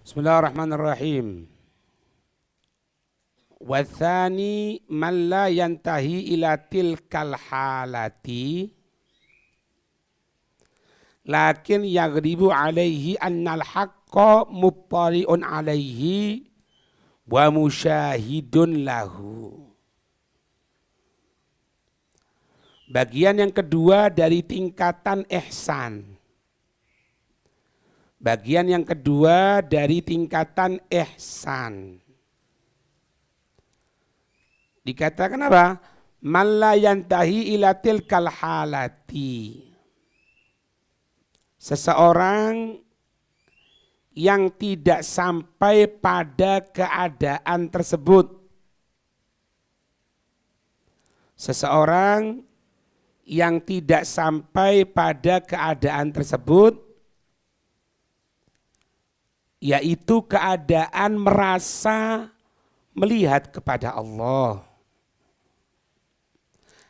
Bismillahirrahmanirrahim. Wa tsani man la yantahi ila tilkal halati lakin yaghribu alaihi annal haqqa muttali'un alaihi wa musyahidun lahu. Bagian yang kedua dari tingkatan ihsan. Bagian yang kedua dari tingkatan ihsan. Dikatakan apa? Man la yantahi ila tilkal halati. Seseorang yang tidak sampai pada keadaan tersebut. Seseorang yang tidak sampai pada keadaan tersebut, yaitu keadaan merasa melihat kepada Allah.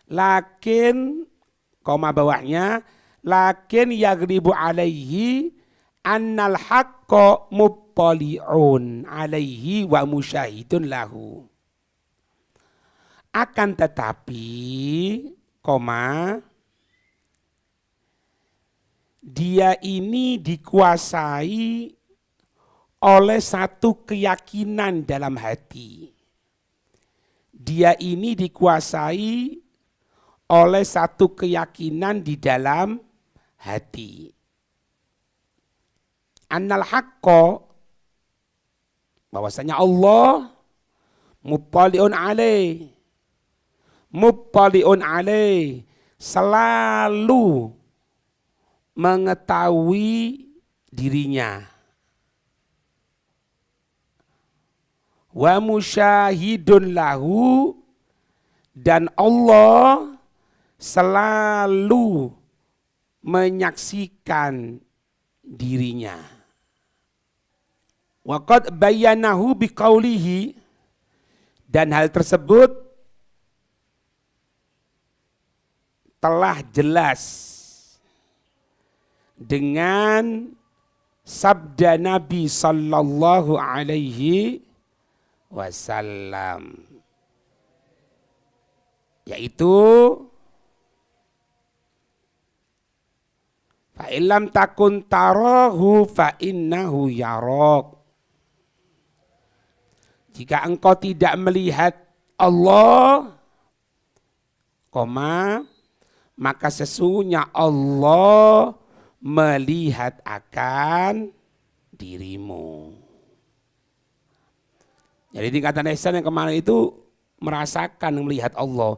Lakin, koma bawahnya, lakin yaghribu alaihi annal haqqa muttali'un alaihi wa musyahidun lahu. Akan tetapi, koma, dia ini dikuasai oleh satu keyakinan dalam hati. Dia ini dikuasai oleh satu keyakinan di dalam hati. Annal haqqo, bahwasanya Allah muttali'un alaih. Muttali'un alaih, selalu mengetahui dirinya. Wa musyahidun lahu, dan Allah selalu menyaksikan dirinya. Wa qad bayyanahu biqaulihi, dan hal tersebut telah jelas dengan sabda Nabi sallallahu alaihi wasallam, yaitu fa illam takun tarahu fa innahu yarak. Jika engkau tidak melihat Allah, maka sesungguhnya Allah melihat akan dirimu. Jadi tingkatan ihsan yang kemarin itu merasakan melihat Allah.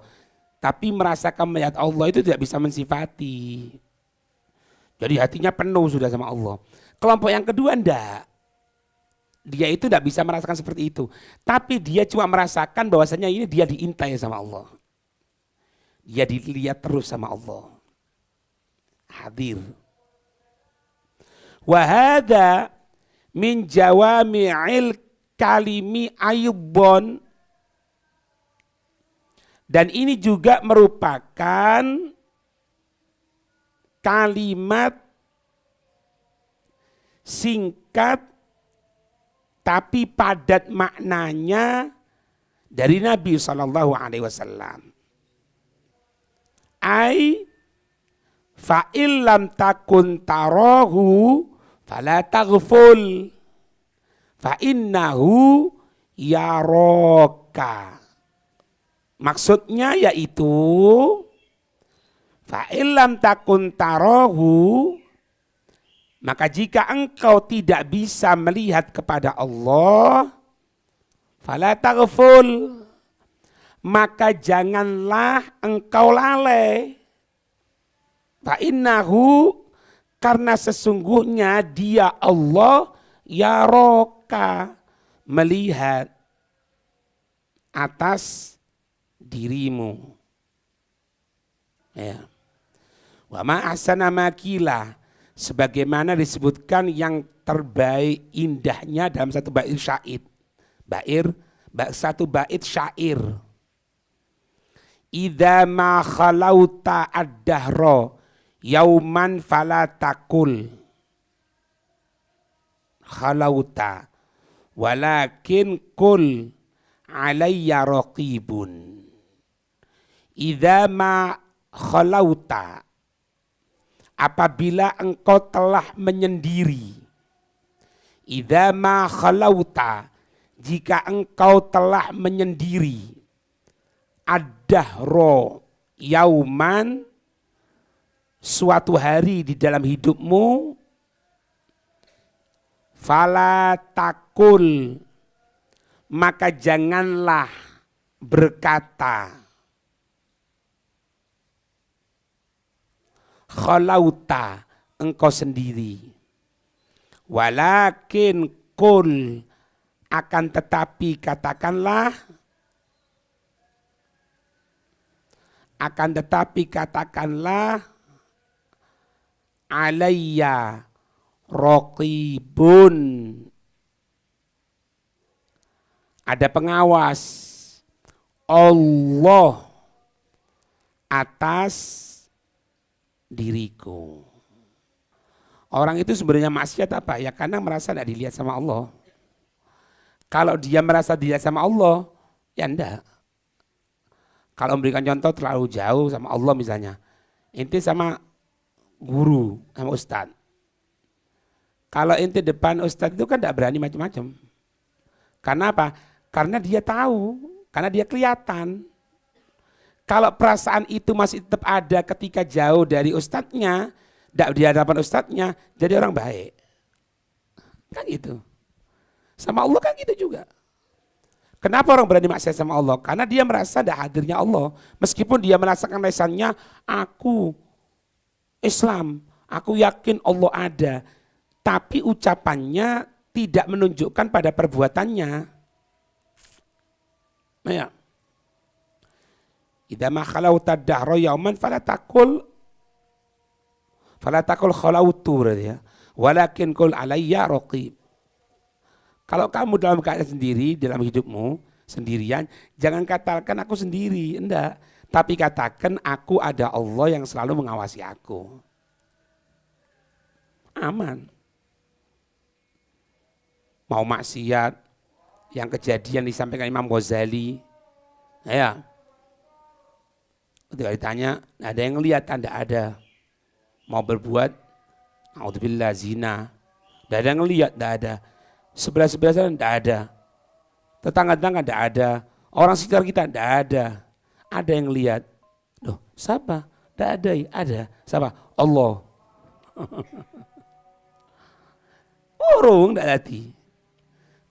Tapi merasakan melihat Allah itu tidak bisa mensifati. Jadi hatinya penuh sudah sama Allah. Kelompok yang kedua enggak. Dia itu tidak bisa merasakan seperti itu. Tapi dia cuma merasakan bahwasanya ini dia diintai sama Allah. Dia dilihat terus sama Allah. Hadir. Wa hadza min jawami'il kalimi ayyubon, dan ini juga merupakan kalimat singkat tapi padat maknanya dari Nabi sallallahu alaihi wasallam. Ai fa illam takun tarahu fala taghful fa innahu yaraka. Maksudnya yaitu fa illam takun tarahu, maka jika engkau tidak bisa melihat kepada Allah, fala taghful, maka janganlah engkau lalai. Fa innahu, karena sesungguhnya dia Allah yaraka, melihat atas dirimu. Ya. Wa ma ahsana makila, sebagaimana disebutkan yang terbaik indahnya dalam satu bait syair. Satu bait syair. Idza ma khalauta ad-dahra yauman fala takul khalauta walakin kul alayya raqibun. Idza ma khalauta, apabila engkau telah menyendiri. Idza ma khalauta, jika engkau telah menyendiri. Ad-dahro yauman, suatu hari di dalam hidupmu. Fala takul, maka janganlah berkata khalauta, engkau sendiri. Walakin kul, akan tetapi katakanlah, alayya raqibun, ada pengawas Allah atas diriku. Orang itu sebenarnya maksiat apa? Ya karena merasa tidak dilihat sama Allah. Kalau dia merasa dilihat sama Allah, ya enggak. Kalau memberikan contoh terlalu jauh sama Allah misalnya. Inti sama guru, sama ustadz. Kalau inti depan ustadz itu kan tidak berani macam-macam. Karena apa? Karena dia tahu, karena dia kelihatan. Kalau perasaan itu masih tetap ada ketika jauh dari ustadznya, tidak di hadapan ustadznya, jadi orang baik. Kan gitu. Sama Allah kan gitu juga. Kenapa orang berani maksiat sama Allah? Karena dia merasa tidak hadirnya Allah. Meskipun dia merasakan lesannya, aku Islam, aku yakin Allah ada. Tapi ucapannya tidak menunjukkan pada perbuatannya. Nah ya. Idza ma khalauta dahra yauman fala takul khalautu berarti ya. Walakin kul alayya raqib. Kalau kamu dalam keadaan sendiri dalam hidupmu sendirian, jangan katakan aku sendiri, enggak. Tapi katakan aku ada Allah yang selalu mengawasi aku. Aman. Mau maksiat yang kejadian disampaikan Imam Ghazali, ya. Ketika ditanya, ada yang lihat? Tidak ada. Mau berbuat, naudzubillah zina. Tidak ada yang lihat, tidak ada. Sebelah-sebelah sana tidak ada. Tetangga-tetangga tidak ada. Orang sekitar kita tidak ada. Ada yang lihat. Loh, siapa? Tidak ada. Ada. Siapa? Allah. Urung tidak hati.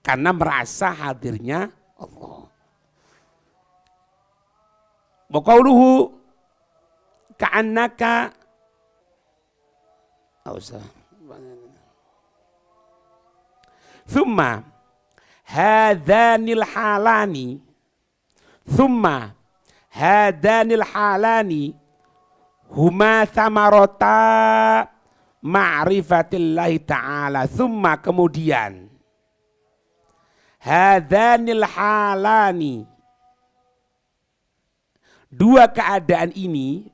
Karena merasa hadirnya Allah. Wa qauluhu ka'annaka thumma hadanil halani huma thamarata ma'rifatillahi ta'ala. Thumma, kemudian, hadanil halani, dua keadaan ini,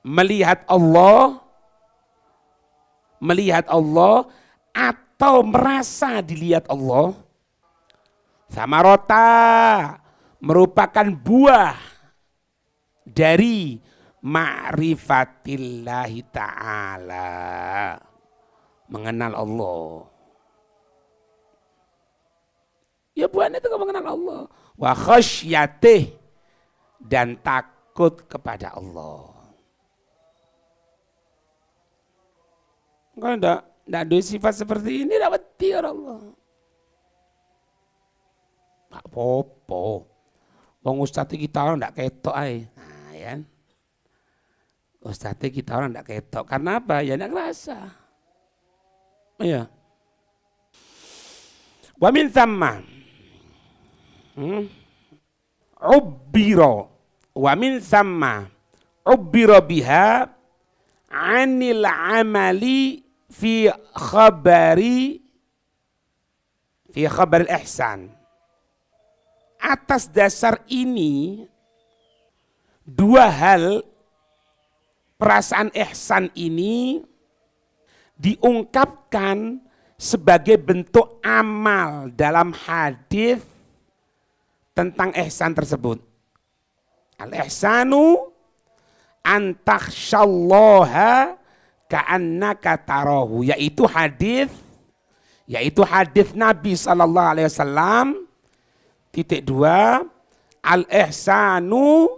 melihat Allah atau merasa dilihat Allah, samarota, merupakan buah dari ma'rifatillahi ta'ala, mengenal Allah. Ya buahnya itu mengenal Allah. Wa khasyatih, dan takut kepada Allah. Kalau tidak ada sifat seperti ini, dapat tiar Allah. Tak popo. Wong ustadz kita orang tidak ketok ay. Nah, ya. Ustadz kita orang tidak ketok. Karena apa? Ya tidak ngerasa. Iya. Wa min thamma ubbiro wa min thamma ubbiro biha anil amali fi khabari ihsan. Atas dasar ini, dua hal perasaan ihsan ini diungkapkan sebagai bentuk amal dalam hadis tentang ihsan tersebut. Al-ihsanu antakhsyallaha ka'annaka tarahu, yaitu hadis Nabi sallallahu alaihi wasallam titik 2, al-ihsanu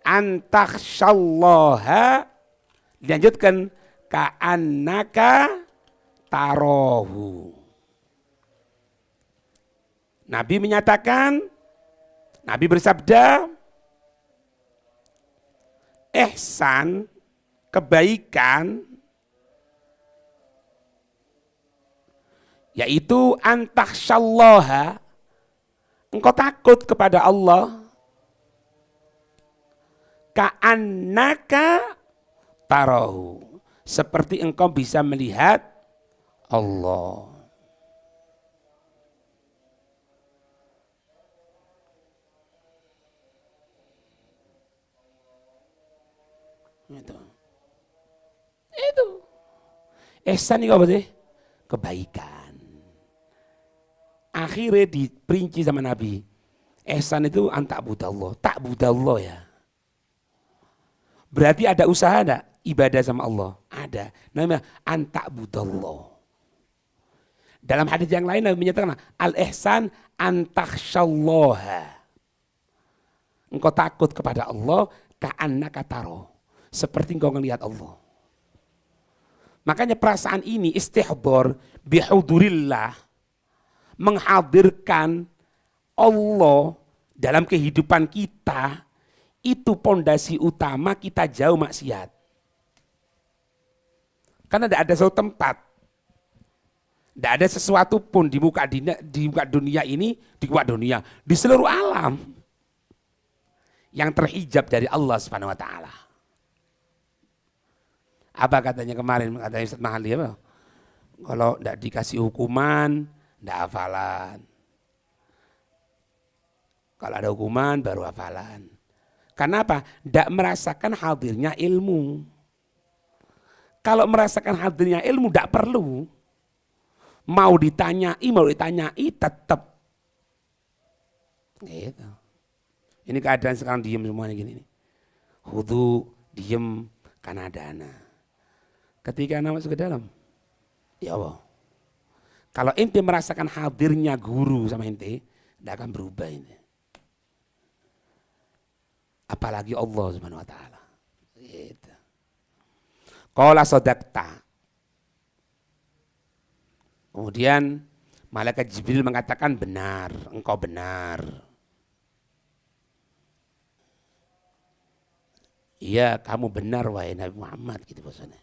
antakhsyallaha, dilanjutkan ka'annaka tarahu. Nabi menyatakan, Nabi bersabda, ihsan, kebaikan, yaitu antakhsyallaha, engkau takut kepada Allah, ka'annaka tarahu, seperti engkau bisa melihat Allah. Itu ihsan itu apa sih? Kebaikan. Akhirnya diperinci sama Nabi, ihsan itu antakbudallah, takbudallah ya. Berarti ada usaha enggak ibadah sama Allah? Ada. Namanya antakbudallah. Dalam hadis yang lain Nabi menyatakan al-ihsan antakhsyallaha, engkau takut kepada Allah ka'annaka tarahu, seperti engkau melihat Allah. Makanya perasaan ini istihdar bihudurillah, menghadirkan Allah dalam kehidupan kita, itu pondasi utama kita jauh maksiat. Karena tidak ada suatu tempat, tidak ada sesuatu pun di muka dunia ini, di seluruh alam yang terhijab dari Allah Subhanahu wa taala. Apa katanya kemarin, katanya Ustaz Mahali apa? Kalau tidak dikasih hukuman, tidak hafalan. Kalau ada hukuman baru hafalan. Karena apa? Tidak merasakan hadirnya ilmu. Kalau merasakan hadirnya ilmu tidak perlu. Mau ditanyai tetap. Gitu. Ini keadaan sekarang diem semuanya gini. Hudu, diem, karena dana. Ketika anak masuk ke dalam, ya Allah, kalau ente merasakan hadirnya guru sama ente, tidak akan berubah ini. Apalagi Allah Subhanahu wa taala. Gitu. Qala sadaqta. Kemudian malaikat Jibril mengatakan benar, engkau benar. Iya, kamu benar wahai Nabi Muhammad, gitu maksudnya.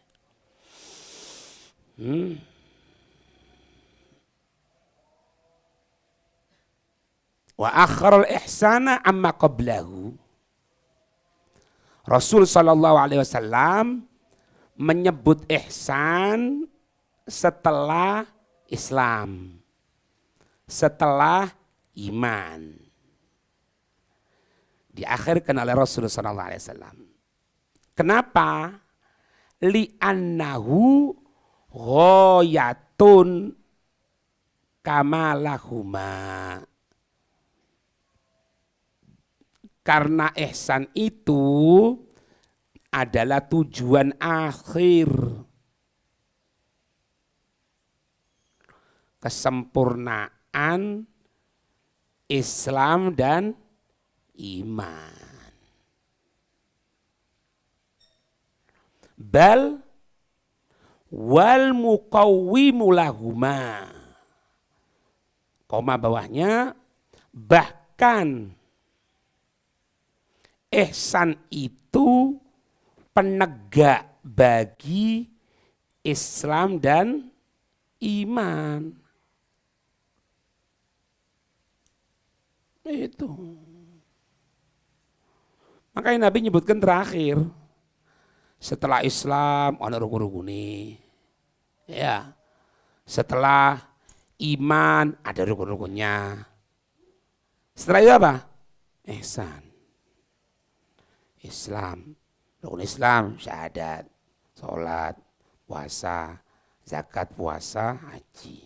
Wa akharal ihsana amma qablahu. Rasul sallallahu alaihi wasallam menyebut ihsan setelah Islam, setelah iman. Diakhirkan oleh Rasul sallallahu alaihi wasallam. Kenapa? Li'annahu ghayatun kamalahuma. Karena ihsan itu adalah tujuan akhir, kesempurnaan Islam dan iman. Bal wal muqawwimu lahuma. Koma bawahnya, bahkan ihsan itu penegak bagi Islam dan iman. Itu. Makanya Nabi nyebutkan terakhir, setelah Islam ada rukun-rukun ini. Ya. Setelah iman ada rukun-rukunnya. Setelah itu apa? Ihsan. Islam. Rukun Islam, syahadat, sholat, puasa, zakat, puasa, haji.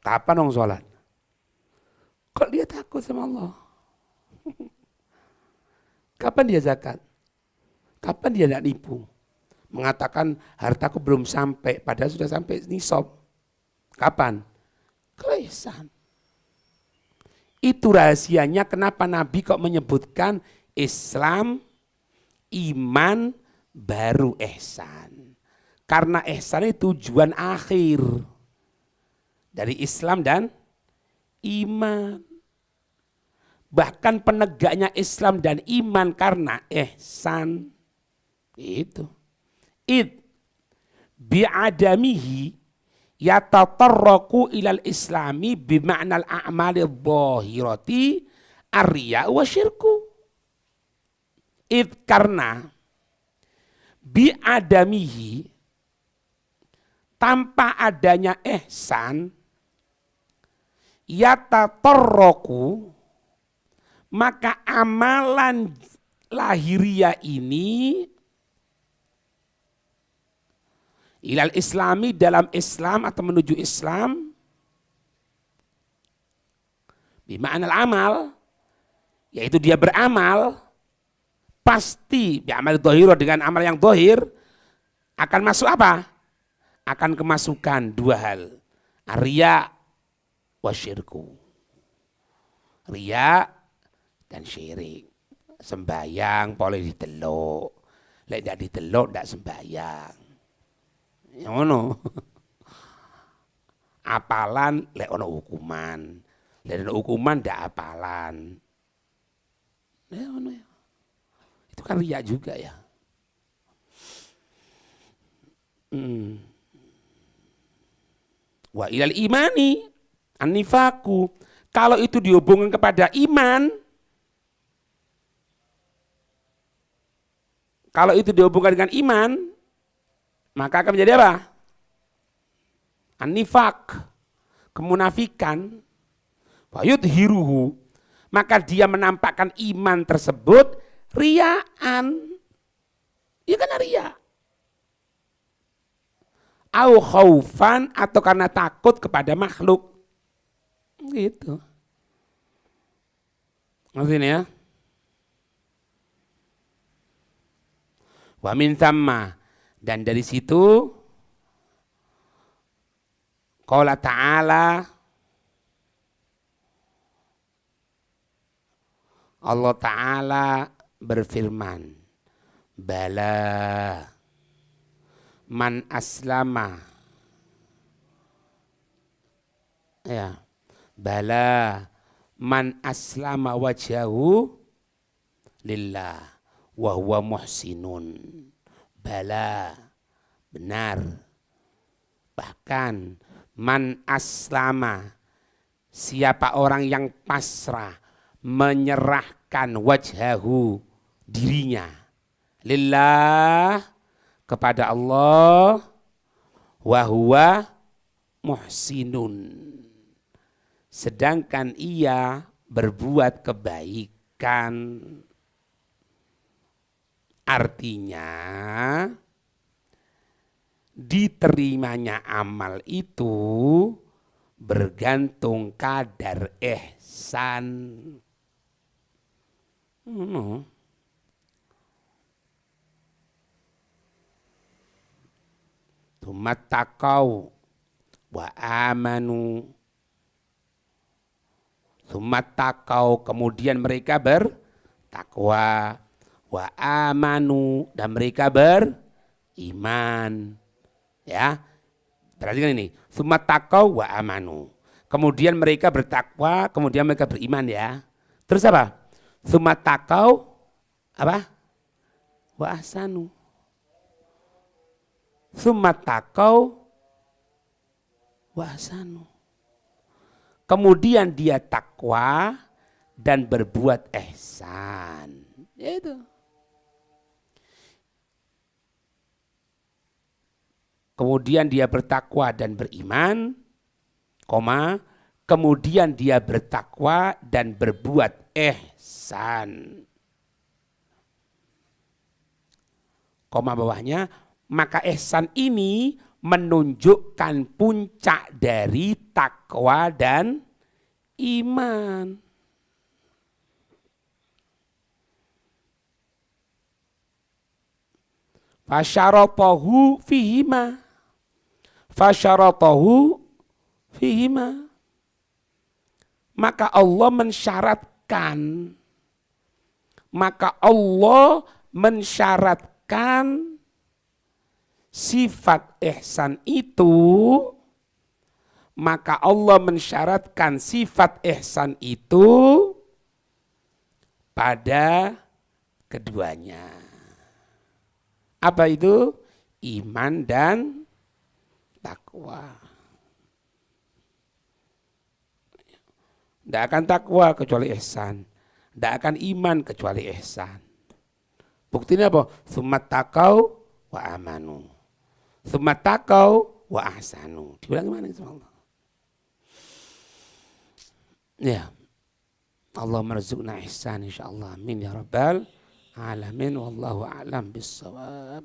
Kapan dong sholat? Kok dia takut sama Allah? Kapan dia zakat? Kapan dia tidak nipu? Mengatakan hartaku belum sampai, padahal sudah sampai nisab. Kapan? Kelesan. Itu rahasianya kenapa Nabi kok menyebutkan Islam, iman, baru ihsan. Karena ihsan itu tujuan akhir dari Islam dan iman. Bahkan penegaknya Islam dan iman karena ihsan. Itu. Bi'adamihi yatatarraku ilal islami bima'nal a'mali dhahirati ar-riya wa syirku. Karena bi'adamihi, tanpa adanya ihsan, yatatarraku, maka amalan lahiriah ini ilal islami, dalam Islam atau menuju Islam, bima'nal amal, yaitu dia beramal, pasti bi'amal dhahira, dengan amal yang dhahir akan masuk apa? Akan kemasukan dua hal, riya wa syirku. Riya dan syirik. Sembayang boleh diteluk, lek tidak diteluk tidak sembayang. Yang ono. Apalan lek ono hukuman, lek ono hukuman tidak apalan. Ya ono ya. Itu kan riya juga ya. Wa ilal imani an-nifaku. Kalau itu dihubungkan kepada iman, kalau itu dihubungkan dengan iman, maka akan menjadi apa? An-nifak, kemunafikan. Wa yudhiruhu, maka dia menampakkan iman tersebut riyaan. Ya kan riya. Au khaufan, atau karena takut kepada makhluk. Gitu. Maksudnya ya. Wa min thamma, dan dari situ qala ta'ala, Allah Ta'ala berfirman, bala man aslama, ya, bala man aslama wajhahu lillah wa huwa muhsinun. Bala, benar. Bahkan man aslama, siapa orang yang pasrah, menyerahkan wajhahu, dirinya, lillah, kepada Allah, wa huwa muhsinun, sedangkan ia berbuat kebaikan. Artinya diterimanya amal itu bergantung kadar ihsan. Tumattaqau wa amanu. Tumattaqau, kemudian mereka bertakwa, wa amanu, dan mereka beriman. Ya, perhatikan ini, tumattaqau wa amanu. Kemudian mereka bertakwa, kemudian mereka beriman ya. Terus apa? Tumattaqau apa? Wa ahsanu. Tumattaqau wa ahsanu. Kemudian dia takwa dan berbuat ihsan. Itu. Kemudian dia bertakwa dan beriman, koma, kemudian dia bertakwa dan berbuat ihsan. koma bawahnya, maka ihsan ini menunjukkan puncak dari takwa dan iman. Fasyaratahu fihima. Fasyaratahu fihima. Maka Allah mensyaratkan. Maka Allah mensyaratkan sifat ihsan itu. Maka Allah mensyaratkan sifat ihsan itu pada keduanya. Apa itu? Iman dan takwa. Tidak akan takwa kecuali ihsan. Tidak akan iman kecuali ihsan. Buktinya apa? Tsummat taqau wa amanu. Tsummat taqau wa ahsanu. Diulang gimana itu Allah? Ya. Allah marzuqna ihsan insyaallah. Amin ya rabbal alamin. Wallahu a'lam bissawab.